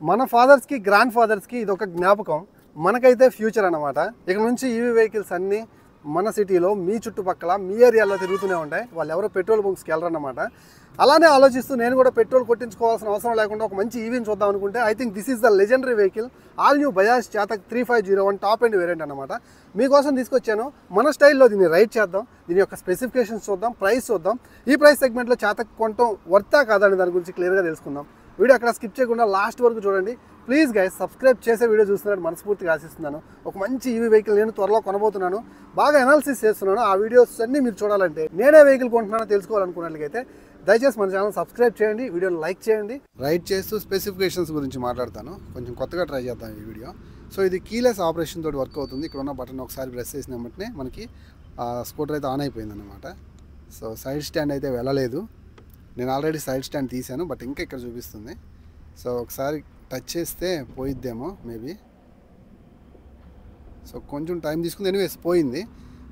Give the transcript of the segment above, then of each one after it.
మన ఫాదర్స్కి గ్రాండ్ ఫాదర్స్కి ఇది ఒక జ్ఞాపకం, మనకైతే ఫ్యూచర్ అన్నమాట. ఇక నుంచి ఈవీ వెహికల్స్ అన్నీ మన సిటీలో మీ చుట్టుపక్కల మీ ఏరియాలో తిరుగుతూనే ఉంటాయి. వాళ్ళు ఎవరో పెట్రోల్ బంక్స్కి వెళ్ళరన్నమాట. అలానే ఆలోచిస్తూ నేను కూడా పెట్రోల్ కొట్టించుకోవాల్సిన అవసరం లేకుండా ఒక మంచి ఈవీని చూద్దాం అనుకుంటే I think this is the legendary vehicle, all new Bajaj Chetak 3501 top end variant అనమాట. మీకోసం తీసుకొచ్చాను. మన స్టైల్లో దీన్ని రైడ్ చేద్దాం, దీని యొక్క స్పెసిఫికేషన్స్ చూద్దాం, ప్రైస్ చూద్దాం. ఈ ప్రైస్ సెగ్మెంట్లో చేతక్ కొనటం వర్తా కాదని దాని గురించి క్లియర్గా తెలుసుకుందాం. వీడియో అక్కడ స్కిప్ చేయకుండా లాస్ట్ వరకు చూడండి. ప్లీజ్ గైస్ సబ్స్క్రైబ్ చేసే వీడియో చూస్తున్నాను మనస్ఫూర్తిగా ఆశిస్తున్నాను. ఒక మంచి ఈవీ వెహికల్ నేను త్వరలో కొనబోతున్నాను, బాగా అనాలిసిస్ చేస్తున్నాను. ఆ వీడియోస్ అన్నీ మీరు చూడాలంటే, నేనే వెహికల్ కొంటున్నానో తెలుసుకోవాలనుకున్నట్లయితే దయచేసి మన ఛానల్ సబ్స్క్రైబ్ చేయండి, వీడియోని లైక్ చేయండి. రైడ్ చేస్తూ స్పెసిఫికేషన్స్ గురించి మాట్లాడతాను. కొంచెం కొత్తగా ట్రై చేద్దాం ఈ వీడియో. సో ఇది కీలెస్ ఆపరేషన్ తోటి వర్క్ అవుతుంది. ఇక్కడ ఉన్న బటన్ ఒకసారి ప్రెస్ చేసిన వెంటనే మనకి స్కూటర్ అయితే ఆన్ అయిపోయింది అనమాట. సో సైడ్ స్టాండ్ అయితే వెళ్ళలేదు. నేను ఆల్రెడీ సైడ్ స్టాండ్ తీసాను, బట్ ఇంకా ఇక్కడ చూపిస్తుంది. సో ఒకసారి టచ్ చేస్తే పోయిద్దేమో మేబీ. సో కొంచెం టైం తీసుకుంది, ఎనీవేస్ పోయింది.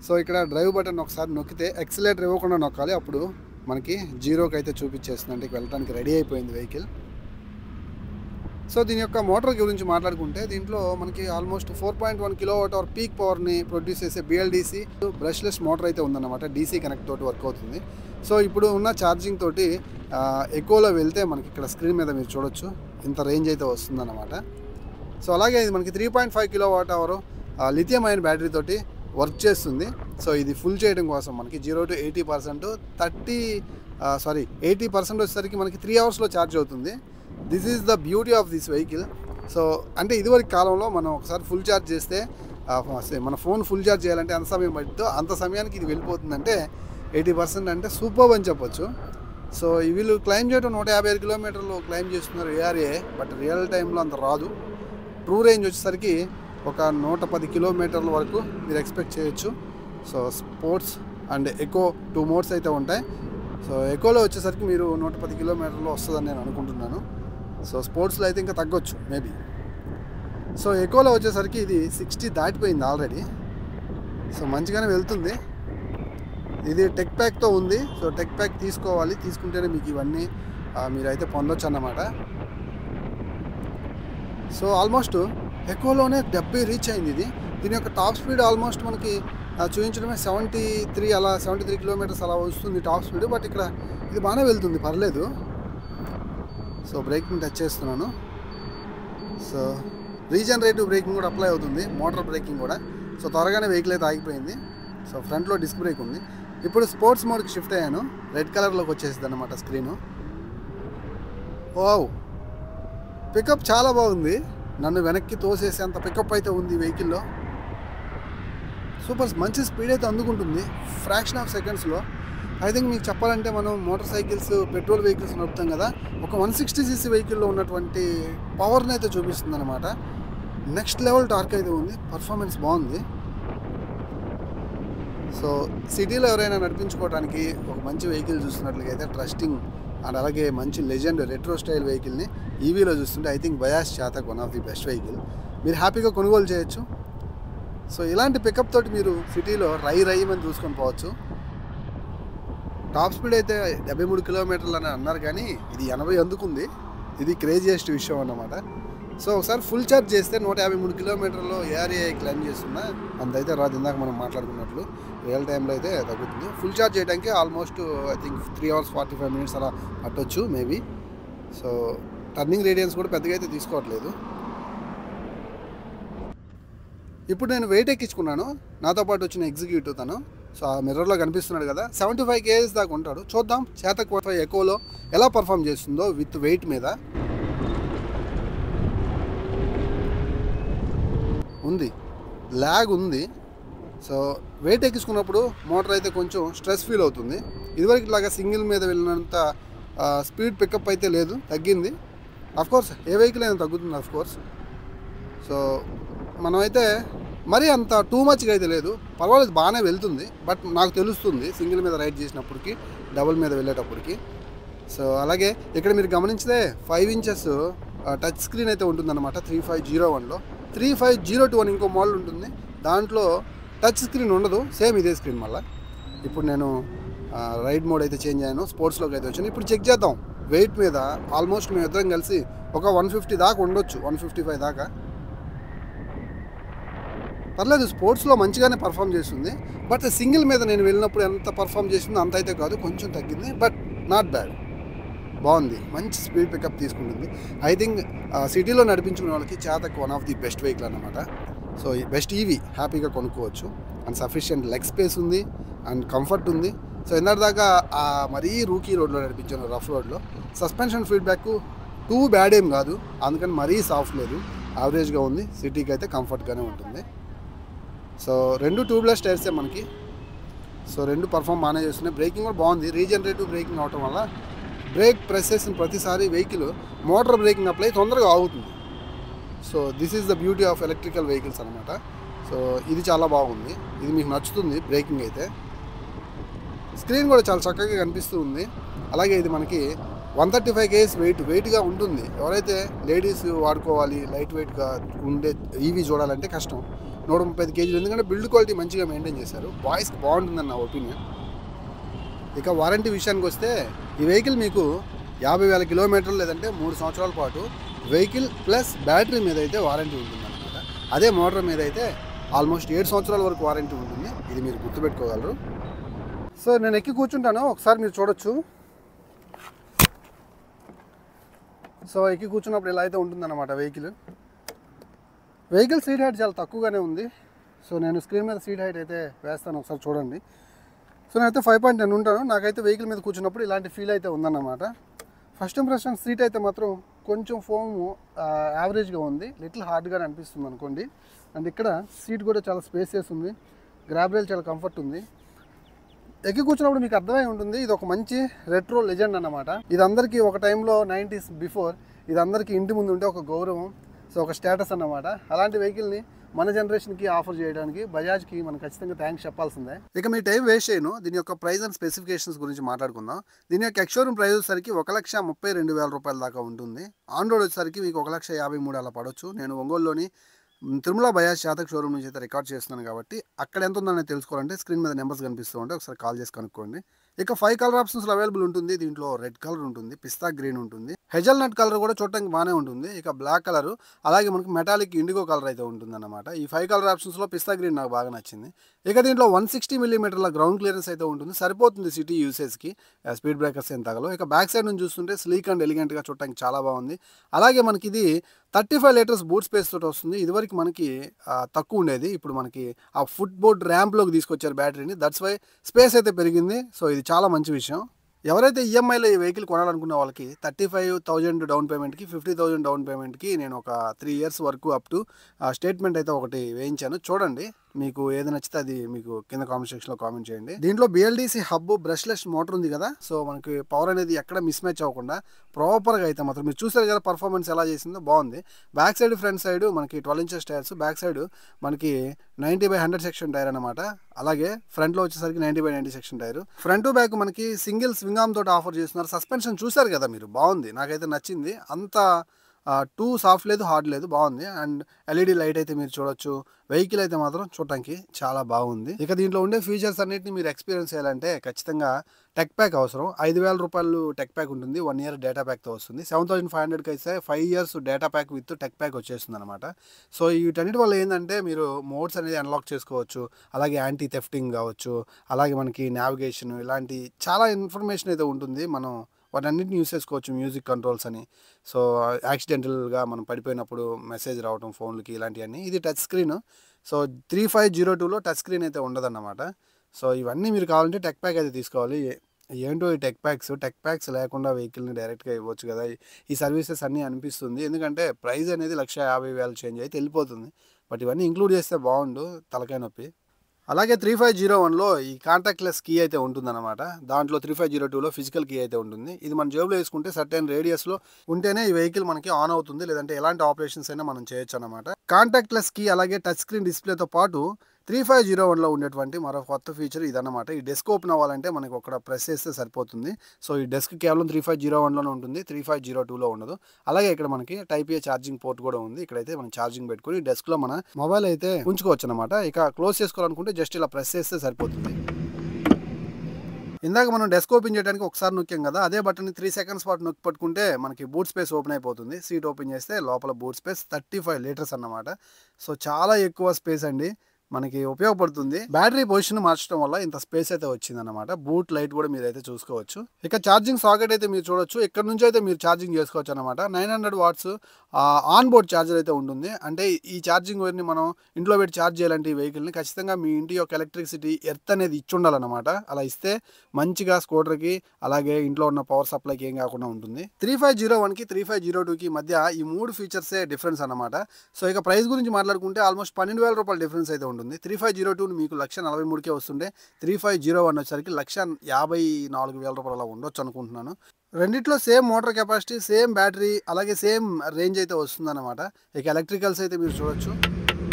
సో ఇక్కడ డ్రైవ్ బటన్ ఒకసారి నొక్కితే ఎక్సిలేటర్ ఇవ్వకుండా నొక్కాలి, అప్పుడు మనకి జీరోకి అయితే చూపించేస్తుంది, అంటే వెళ్ళడానికి రెడీ అయిపోయింది వెహికల్. సో దీని యొక్క మోటార్ గురించి మాట్లాడుకుంటే దీంట్లో మనకి ఆల్మోస్ట్ 4.1 kWh పీక్ పవర్ని ప్రొడ్యూస్ చేసే బిఎల్డిసి బ్రష్లెస్ మోటార్ అయితే ఉందన్నమాట. డీసీ కనెక్ట్ తోటి వర్క్ అవుతుంది. సో ఇప్పుడు ఉన్న ఛార్జింగ్ తోటి ఎకోలో వెళ్తే మనకి ఇక్కడ స్క్రీన్ మీద మీరు చూడొచ్చు ఇంత రేంజ్ అయితే వస్తుందన్నమాట. సో అలాగే ఇది మనకి 3.5 kWh లిథియం అయన్ బ్యాటరీ తోటి వర్క్ చేస్తుంది. సో ఇది ఫుల్ చేయడం కోసం మనకి 0 to 80% 80% వచ్చేసరికి మనకి 3 hours ఛార్జ్ అవుతుంది. This is the beauty of this vehicle. So అంటే ఇదివరకు కాలంలో మనం ఒకసారి ఫుల్ ఛార్జ్ చేస్తే మన ఫోన్ ఫుల్ ఛార్జ్ చేయాలంటే ఎంత సమయం పడుతుందో అంత సమయానికి ఇది వెళ్ళిపోతుందంటే 80% అంటే సూపర్ అని చెప్పొచ్చు. సో వీళ్ళు క్లైమ్ చేయడం 155 కిలోమీటర్లు క్లైమ్ చేస్తున్నారు ఏఆర్ఏ, బట్ రియల్ టైంలో అంత రాదు. ట్రూ రేంజ్ వచ్చేసరికి ఒక 110 కిలోమీటర్ల వరకు మీరు ఎక్స్పెక్ట్ చేయొచ్చు. So sports and echo 2 modes అయితే ఉంటాయి. సో ఎకోలో వచ్చేసరికి మీరు 110 కిలోమీటర్లు వస్తుందని నేను అనుకుంటున్నాను. సో స్పోర్ట్స్లో అయితే ఇంకా తగ్గొచ్చు మేబీ. సో ఎకోలో వచ్చేసరికి ఇది 60 దాటిపోయింది ఆల్రెడీ. సో మంచిగానే వెళ్తుంది. ఇది టెక్ ప్యాక్తో ఉంది. సో టెక్ ప్యాక్ తీసుకోవాలి, తీసుకుంటేనే మీకు ఇవన్నీ మీరైతే పొందొచ్చు అన్నమాట. సో ఆల్మోస్ట్ ఎకోలోనే 70 రీచ్ అయింది ఇది. దీని యొక్క టాప్ స్పీడ్ ఆల్మోస్ట్ మనకి చూపించడమే 73 కిలోమీటర్స్ అలా వస్తుంది టాప్ స్పీడ్. బట్ ఇక్కడ ఇది బాగానే వెళ్తుంది, పర్లేదు. సో బ్రేకింగ్ టచ్ చేస్తున్నాను. సో రీజనరేటివ్ బ్రేకింగ్ కూడా అప్లై అవుతుంది, మోటార్ బ్రేకింగ్ కూడా. సో త్వరగానే వెహికల్ అయితే ఆగిపోయింది. సో ఫ్రంట్లో డిస్క్ బ్రేక్ ఉంది. ఇప్పుడు స్పోర్ట్స్ మోడ్కి షిఫ్ట్ అయ్యాను. రెడ్ కలర్లోకి వచ్చేసింది అన్నమాట స్క్రీను. వావ్, పికప్ చాలా బాగుంది. నన్ను వెనక్కి తోసేసేంత పికప్ అయితే ఉంది వెహికల్లో. సూపర్, మంచి స్పీడ్ అయితే అందుకుంటుంది ఫ్రాక్షన్ ఆఫ్ సెకండ్స్లో. ఐ థింక్ మీకు చెప్పాలంటే మనం మోటార్ సైకిల్స్ పెట్రోల్ వెహికల్స్ నడుపుతాం కదా, ఒక 160cc వెహికల్లో ఉన్నటువంటి పవర్ని అయితే చూపిస్తుంది అనమాట. నెక్స్ట్ లెవెల్ టార్క్ అయితే ఉంది, పర్ఫార్మెన్స్ బాగుంది. సో సిటీలో ఎవరైనా నడిపించుకోవడానికి ఒక మంచి వెహికల్ చూస్తున్నట్లయితే ట్రస్టింగ్ అండ్ అలాగే మంచి లెజెండ్ రెట్రో స్టైల్ వెహికల్ని ఈవీలో చూస్తుంటే I think Bajaj Chetak one of the best vehicle. మీరు హ్యాపీగా కొనుగోలు చేయొచ్చు. సో ఇలాంటి పికప్ తోటి మీరు సిటీలో రైమని చూసుకొని పోవచ్చు. టాప్ స్పీడ్ అయితే 73 కిలోమీటర్లు అని అన్నారు, కానీ ఇది 80 అందుకుంది. ఇది క్రేజియస్ట్ విషయం అన్నమాట. సో ఒకసారి ఫుల్ ఛార్జ్ చేస్తే 153 కిలోమీటర్లు ఏఆర్ఏ క్లైమ్ చేస్తున్నా అంతైతే రాదు. ఇందాక మనం మాట్లాడుకున్నట్లు రియల్ టైంలో అయితే తగ్గుతుంది. ఫుల్ ఛార్జ్ చేయడానికి almost I think 3 hours 45 minutes అలా పట్టొచ్చు మేబీ. సో టర్నింగ్ రేడియన్స్ కూడా పెద్దగా అయితే తీసుకోవట్లేదు. ఇప్పుడు నేను వెయిట్ ఎక్కించుకున్నాను. నాతో పాటు వచ్చిన ఎగ్జిక్యూటివ్ తను. సో ఆ మిర్రర్లో కనిపిస్తున్నాడు కదా, 75 kgs దాకా ఉంటాడు. చూద్దాం చేతక్ ఎకోలో ఎలా పర్ఫామ్ చేస్తుందో విత్ వెయిట్ మీద. ఉంది, ల్యాగ్ ఉంది. సో వెయిట్ ఎక్కించుకున్నప్పుడు మోటార్ అయితే కొంచెం స్ట్రెస్ ఫీల్ అవుతుంది. ఇదివరకు ఇలాగా సింగిల్ మీద వెళ్ళినంత స్పీడ్ పికప్ అయితే లేదు, తగ్గింది. అఫ్కోర్స్ ఏ వెహికల్ అయినా తగ్గుతుంది అఫ్కోర్స్. సో మనమైతే మరీ అంత టూ మచ్గా అయితే లేదు, పర్వాలేదు, బాగానే వెళ్తుంది. బట్ నాకు తెలుస్తుంది సింగిల్ మీద రైడ్ చేసినప్పటికీ డబుల్ మీద వెళ్ళేటప్పటికి. సో అలాగే ఇక్కడ మీరు గమనించితే 5 inches టచ్ స్క్రీన్ అయితే ఉంటుందన్నమాట 3501లో. 3502 అని ఇంకో మోడల్ ఉంటుంది, దాంట్లో టచ్ స్క్రీన్ ఉండదు, సేమ్ ఇదే స్క్రీన్. మళ్ళీ ఇప్పుడు నేను రైడ్ మోడ్ అయితే చేంజ్ అయ్యాను, స్పోర్ట్స్లోకి అయితే వచ్చాను. ఇప్పుడు చెక్ చేద్దాం వెయిట్ మీద ఆల్మోస్ట్ మేము ఇద్దరం కలిసి ఒక 150 దాకా ఉండొచ్చు, 155 దాకా. పర్లేదు, స్పోర్ట్స్లో మంచిగానే పర్ఫామ్ చేస్తుంది. బట్ సింగిల్ మీద నేను వెళ్ళినప్పుడు ఎంత పర్ఫామ్ చేసిందో అంత అయితే కాదు, కొంచెం తగ్గింది. బట్ నాట్ బ్యాడ్, బాగుంది, మంచి స్పీడ్ పికప్ తీసుకుంటుంది. ఐ థింక్ సిటీలో నడిపించుకునే వాళ్ళకి Chetak one of the best vehicle అన్నమాట. సో ఈ బెస్ట్ ఈవీ హ్యాపీగా కొనుక్కోవచ్చు. అండ్ సఫిషియంట్ లెగ్ స్పేస్ ఉంది అండ్ కంఫర్ట్ ఉంది. సో ఇందాక మరీ రూకీ రోడ్లో నడిపించాను, రఫ్ రోడ్లో. సస్పెన్షన్ ఫీడ్బ్యాక్ టూ బ్యాడ్ ఏం కాదు, అందుకని మరీ సాఫ్ట్ లేదు, యావరేజ్గా ఉంది. సిటీకి అయితే కంఫర్ట్గానే ఉంటుంది. సో రెండు ట్యూబ్లెస్ టైర్సే మనకి. సో రెండు పర్ఫామ్ బాగానే చేస్తున్నాయి. బ్రేకింగ్ కూడా బాగుంది, రీజనరేటివ్ బ్రేకింగ్ అవటం వల్ల బ్రేక్ ప్రెస్ చేసిన ప్రతిసారి వెహికల్ మోటార్ బ్రేకింగ్ అప్లై తొందరగా ఆగుతుంది. So this is the beauty of electrical vehicles అనమాట. సో ఇది చాలా బాగుంది, ఇది మీకు నచ్చుతుంది. బ్రేకింగ్ అయితే స్క్రీన్ కూడా చాలా చక్కగా కనిపిస్తూ ఉంది. అలాగే ఇది మనకి 135 kgs వెయిట్గా ఉంటుంది. ఎవరైతే లేడీస్ వాడుకోవాలి, లైట్ వెయిట్గా ఉండే ఈవీ చూడాలంటే కష్టం. 135 kg, ఎందుకంటే బిల్డ్ క్వాలిటీ మంచిగా మెయింటైన్ చేశారు. బాయ్స్కి బాగుంటుందని నా ఒపీనియన్. ఇక వారంటీ విషయానికి వస్తే ఈ వెహికల్ మీకు 50,000 కిలోమీటర్లు లేదంటే 3 సంవత్సరాల పాటు వెహికల్ ప్లస్ బ్యాటరీ మీద అయితే వారంటీ ఉంటుంది అనమాట. అదే మోటార్ మీద అయితే ఆల్మోస్ట్ 7 సంవత్సరాల వరకు వారంటీ ఉంటుంది. ఇది మీరు గుర్తుపెట్టుకోగలరు. సో నేను ఎక్కి కూర్చుంటాను, ఒకసారి మీరు చూడొచ్చు. సో ఎక్కి కూర్చున్నప్పుడు ఇలా అయితే ఉంటుందన్నమాట వెహికల్ సీట్ హైట్ చాలా తక్కువగానే ఉంది. సో నేను స్క్రీన్ మీద సీట్ హైట్ అయితే వేస్తాను, ఒకసారి చూడండి. సో నేనైతే 5.10 ఉంటాను. నాకైతే వెహికల్ మీద కూర్చున్నప్పుడు ఇలాంటి ఫీల్ అయితే ఉందన్నమాట. ఫస్ట్ ఇంప్రెషన్ సీట్ అయితే మాత్రం కొంచెం ఫోమ్ యావరేజ్గా ఉంది, లిటిల్ హార్డ్గా అనిపిస్తుంది అనుకోండి. అండ్ ఇక్కడ సీట్ కూడా చాలా స్పేసియస్ ఉంది, గ్రాబ్ రైల్ చాలా కంఫర్ట్ ఉంది. ఎక్కి కూర్చున్నప్పుడు మీకు అర్థమై ఉంటుంది, ఇది ఒక మంచి రెట్రో లెజెండ్ అన్నమాట. ఇది అందరికీ ఒక టైంలో 90s బిఫోర్ ఇది అందరికీ ఇంటి ముందు ఉంటే ఒక గౌరవం, సో ఒక స్టేటస్ అన్నమాట. అలాంటి వెహికల్ని మన జనరేషన్కి ఆఫర్ చేయడానికి బజాజ్కి మనం ఖచ్చితంగా థ్యాంక్స్ చెప్పాల్సిందే. ఇక మీ టైం వేస్ట్ చేయను, దీని యొక్క ప్రైస్ అండ్ స్పెసిఫికేషన్స్ గురించి మాట్లాడుకుందాం. దీని యొక్క ఎక్స్షోరూమ్ ప్రైస్ వచ్చేసరికి 1,32,000 రూపాయల దాకా ఉంటుంది. ఆన్ రోడ్ వచ్చేసరికి మీకు 1,53,000 అలా పడవచ్చు. నేను ఒంగోలులోని తిరుమల బజాజ్ చేతక్ షోరూమ్ నుంచి అయితే రికార్డ్ చేస్తున్నాను కాబట్టి అక్కడ ఎంత ఉందని తెలుసుకోవాలంటే స్క్రీన్ మీద నెంబర్స్ కనిపిస్తూ ఉంటే ఒకసారి కాల్ చేసి కనుక్కోండి. ఇక 5 కలర్ ఆప్షన్స్లో అవైలబుల్ ఉంటుంది. దీంట్లో రెడ్ కలర్ ఉంటుంది, పిస్తా గ్రీన్ ఉంటుంది, హెజల్ నట్ కలర్ కూడా చూడటానికి బాగానే ఉంటుంది. ఇక బ్లాక్ కలర్, అలాగే మనకి మెటాలిక్ ఇండిగో కలర్ అయితే ఉంటుంది అన్నమాట. ఈ 5 కలర్ ఆప్షన్స్లో పిస్తా గ్రీన్ నాకు బాగా నచ్చింది. ఇక దీంట్లో 160 mm గ్రౌండ్ క్లియరెన్స్ అయితే ఉంటుంది, సరిపోతుంది సిటీ యూసేజ్కి. స్పీడ్ బ్రేకర్స్ ఏం తగలవు. ఇక బ్యాక్ సైడ్ నుంచి చూస్తుంటే స్లీక్ అండ్ ఎలిగెంట్గా చూడటానికి చాలా బాగుంది. అలాగే మనకి ఇది 35 లీటర్స్ బూట్ స్పేస్ తోటి వస్తుంది. ఇదివరకు మనకి తక్కువ ఉండేది, ఇప్పుడు మనకి ఆ ఫుట్ బోర్డ్ ర్యాంప్లోకి తీసుకొచ్చారు బ్యాటరీని. దట్స్ వై స్పేస్ అయితే పెరిగింది. సో ఇది చాలా మంచి విషయం. ఎవరైతే ఈఎంఐలో ఈ వెహికల్ కొనాలనుకున్న వాళ్ళకి 35,000 డౌన్ పేమెంట్కి 50,000 డౌన్ పేమెంట్కి నేను ఒక 3 years వరకు అప్ టు స్టేట్మెంట్ అయితే ఒకటి వేయించాను. చూడండి, మీకు ఏది నచ్చితే అది మీకు కింద కామెంట్ సెక్షన్లో కామెంట్ చేయండి. దీంట్లో బిఎల్డిసి హబ్ బ్రష్లెస్ మోటార్ ఉంది కదా, సో మనకి పవర్ అనేది ఎక్కడ మిస్ మ్యాచ్ అవ్వకుండా ప్రాపర్గా అయితే మాత్రం మీరు చూసారు కదా పర్ఫార్మెన్స్ ఎలా చేసిందో, బాగుంది. బ్యాక్ సైడ్ ఫ్రంట్ సైడ్ మనకి 12 inches టైర్స్, బ్యాక్ సైడ్ మనకి 90/100 సెక్షన్ టైర్ అనమాట. అలాగే ఫ్రంట్లో వచ్చేసరికి 90/90 section tyre. Front to back మనకి సింగిల్ స్వింగ్ ఆర్మ్ తోటి ఆఫర్ చేస్తున్నారు. సస్పెన్షన్ చూసారు కదా మీరు, బాగుంది, నాకైతే నచ్చింది. అంత టూ సాఫ్ట్ లేదు, హార్డ్ లేదు, బాగుంది. అండ్ ఎల్ఈడి లైట్ అయితే మీరు చూడొచ్చు. వెహికల్ అయితే మాత్రం చూడటానికి చాలా బాగుంది. ఇక దీంట్లో ఉండే ఫీచర్స్ అన్నిటిని మీరు ఎక్స్పీరియన్స్ చేయాలంటే ఖచ్చితంగా టెక్ ప్యాక్ అవసరం. 5,000 రూపాయలు టెక్ ప్యాక్ ఉంటుంది, 1 year డేటా ప్యాక్తో వస్తుంది. 7,500కి అయితే 5 years data pack with tech pack వచ్చేస్తుంది అనమాట. సో వీటన్నిటి వల్ల ఏంటంటే మీరు మోడ్స్ అనేది అన్లాక్ చేసుకోవచ్చు. అలాగే యాంటీ థెఫ్టింగ్ కావచ్చు, అలాగే మనకి నావిగేషన్, ఇలాంటి చాలా ఇన్ఫర్మేషన్ అయితే ఉంటుంది. మనం వాటన్నిటిని యూస్ చేసుకోవచ్చు. మ్యూజిక్ కంట్రోల్స్ అని, సో యాక్సిడెంటల్గా మనం పడిపోయినప్పుడు మెసేజ్ రావడం ఫోన్లకి, ఇలాంటివన్నీ. ఇది టచ్ స్క్రీన్. సో 3502లో టచ్ స్క్రీన్ అయితే ఉండదన్నమాట. సో ఇవన్నీ మీరు కావాలంటే టెక్ ప్యాక్ అయితే తీసుకోవాలి. ఏంటో ఈ టెక్ ప్యాక్స్ లేకుండా వెహికల్ని డైరెక్ట్గా ఇవ్వచ్చు కదా ఈ సర్వీసెస్ అన్నీ అనిపిస్తుంది. ఎందుకంటే ప్రైస్ అనేది 1,50,000 చేంజ్ అయితే వెళ్ళిపోతుంది. బట్ ఇవన్నీ ఇంక్లూడ్ చేస్తే బాగుండు, తలకాయ నొప్పి. అలాగే 3501లో ఈ కాంటాక్ట్లెస్ కీ అయితే ఉంటుందన్నమాట. దాంట్లో 3502లో ఫిజికల్ కీ అయితే ఉంటుంది. ఇది మన జేబులో వేసుకుంటే సర్టెన్ రేడియస్లో ఉంటేనే ఈ వెహికల్ మనకి ఆన్ అవుతుంది, లేదంటే ఎలాంటి ఆపరేషన్స్ అయినా మనం చేయొచ్చు అనమాట. కాంటాక్ట్లెస్ కీ అలాగే టచ్ స్క్రీన్ డిస్ప్లేతో పాటు 3501లో ఉండేటువంటి మరో కొత్త ఫీచర్ ఇదన్నమాట. ఈ డెస్క్ ఓపెన్ అవ్వాలంటే మనకి ఒక ప్రెస్ చేస్తే సరిపోతుంది. సో ఈ డెస్క్ కేవలం 3501లోనే ఉంటుంది, 3502లో ఉండదు. అలాగే ఇక్కడ మనకి టైప్ ఏ ఛార్జింగ్ పోర్ట్ కూడా ఉంది. ఇక్కడైతే మనం ఛార్జింగ్ పెట్టుకుని డెస్క్లో మన మొబైల్ అయితే ఉంచుకోవచ్చు అనమాట. ఇక క్లోజ్ చేసుకోవాలనుకుంటే జస్ట్ ఇలా ప్రెస్ చేస్తే సరిపోతుంది. ఇందాక మనం డెస్క్ ఓపెన్ చేయడానికి ఒకసారి నొక్కాం కదా, అదే బటన్ 3 సెకండ్స్ పాటు నొక్కి పట్టుకుంటే మనకి బూట్ స్పేస్ ఓపెన్ అయిపోతుంది. సీట్ ఓపెన్ చేస్తే లోపల బూట్ స్పేస్ 35 లీటర్స్ అన్నమాట. సో చాలా ఎక్కువ స్పేస్ అండి, మనకి ఉపయోగపడుతుంది. బ్యాటరీ పొజిషన్ మార్చడం వల్ల ఇంత స్పేస్ అయితే వచ్చిందన్నమాట. బూట్ లైట్ కూడా మీరైతే చూసుకోవచ్చు. ఇక ఛార్జింగ్ సాకెట్ అయితే మీరు చూడొచ్చు, ఇక్కడ నుంచి అయితే మీరు ఛార్జింగ్ చేసుకోవచ్చు అనమాట. 900 వాట్స్ ఆన్ బోర్డ్ ఛార్జర్ అయితే ఉంటుంది. అంటే ఈ ఛార్జింగ్ వైర్ని మనం ఇంట్లో పెట్టి ఛార్జ్ చేయాలంటే ఈ వెహికల్ని ఖచ్చితంగా మీ ఇంటి యొక్క ఎలక్ట్రిసిటీ ఎర్త్ అనేది ఇచ్చి ఉండాలన్నమాట. అలా ఇస్తే మంచిగా స్కూటర్కి అలాగే ఇంట్లో ఉన్న పవర్ సప్లైకి ఏం కాకుండా ఉంటుంది. 3501కి 3502కి మధ్య ఈ 3 ఫీచర్సే డిఫరెన్స్ అనమాట. సో ఇక ప్రైస్ గురించి మాట్లాడుకుంటే ఆల్మోస్ట్ 12,000 రూపాయల డిఫరెన్స్ అయితే ఉంటుంది. 3502 మీకు 1,43,000కే వస్తుండే, 3501 వచ్చేసరికి 1,54,000 రూపాయలు అలా ఉండొచ్చు అనుకుంటున్నాను. రెండిట్లో same motor capacity, same battery, అలాగే సేమ్ రేంజ్ అయితే వస్తుందన్నమాట. ఇక ఎలక్ట్రికల్స్ అయితే మీరు చూడొచ్చు.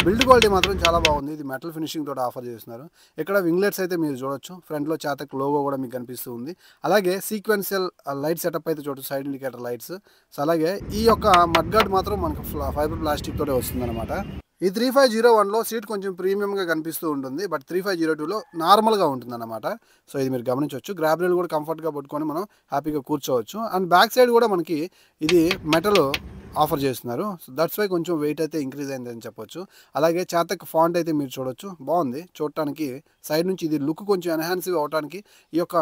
బిల్డ్ క్వాలిటీ మాత్రం చాలా బాగుంది. ఇది మెటల్ ఫినిషింగ్ తోటి ఆఫర్ చేస్తున్నారు. ఇక్కడ వింగ్లెట్స్ అయితే మీరు చూడొచ్చు. ఫ్రంట్లో చాతక్ లోగో కూడా మీకు కనిపిస్తూ ఉంది. అలాగే సీక్వెన్షియల్ లైట్ సెటప్ అయితే చూడొచ్చు, సైడ్ ఇండికేటర్ లైట్స్. సో అలాగే ఈ యొక్క మడ్గార్డ్ మాత్రం మనకు ఫైబర్ ప్లాస్టిక్ తోటే వస్తుందన్నమాట. ఈ 3501లో సీట్ కొంచెం ప్రీమియంగా కనిపిస్తూ ఉంటుంది, బట్ 3502లో నార్మల్గా ఉంటుందన్నమాట. సో ఇది మీరు గమనించవచ్చు. గ్రాబ్ రైల్ కూడా కంఫర్ట్గా పట్టుకొని మనం హ్యాపీగా కూర్చోవచ్చు. అండ్ బ్యాక్ సైడ్ కూడా మనకి ఇది మెటల్ ఆఫర్ చేస్తున్నారు. సో దట్స్ వై కొంచెం వెయిట్ అయితే ఇంక్రీజ్ అయిందని చెప్పొచ్చు. అలాగే చాతక్ ఫాంట్ అయితే మీరు చూడొచ్చు, బాగుంది చూడటానికి. సైడ్ నుంచి ఇది లుక్ కొంచెం ఎన్హాన్సివ్ అవడానికి ఈ యొక్క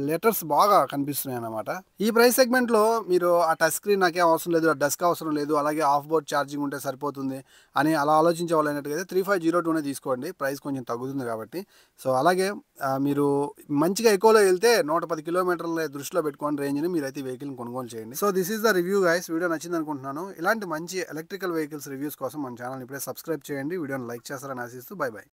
లెటర్స్ బాగా కనిపిస్తున్నాయి అన్నమాట. ఈ ప్రైస్ సెగ్మెంట్లో మీరు ఆ టచ్ స్క్రీన్ నాకేం అవసరం లేదు, ఆ డెస్క్ అవసరం లేదు, అలాగే ఆఫ్ బోర్డ్ ఛార్జింగ్ ఉంటే సరిపోతుంది అని అలా ఆలోచించే వాళ్ళు అయినట్టుగా 3502నే తీసుకోండి, ప్రైస్ కొంచెం తగ్గుతుంది కాబట్టి. సో అలాగే మీరు మంచిగా ఎక్కువలో వెళ్తే 110 కిలోమీటర్ల దృష్టిలో పెట్టుకొని రేంజ్ని మీరైతే వెహికల్ని కొనుగోలు చేయండి. So this is the review guys. Video నచ్చింది అనుకుంటున్నాను. ఇలాంటి మంచి ఎలక్ట్రికల్ వెహికల్స్ రివ్యూస్ కోసం మన ఛానల్ ఇప్పుడే సబ్స్క్రైబ్ చేయండి. వీడియోని లైక్ చేస్తారని ఆశిస్తూ బై బై.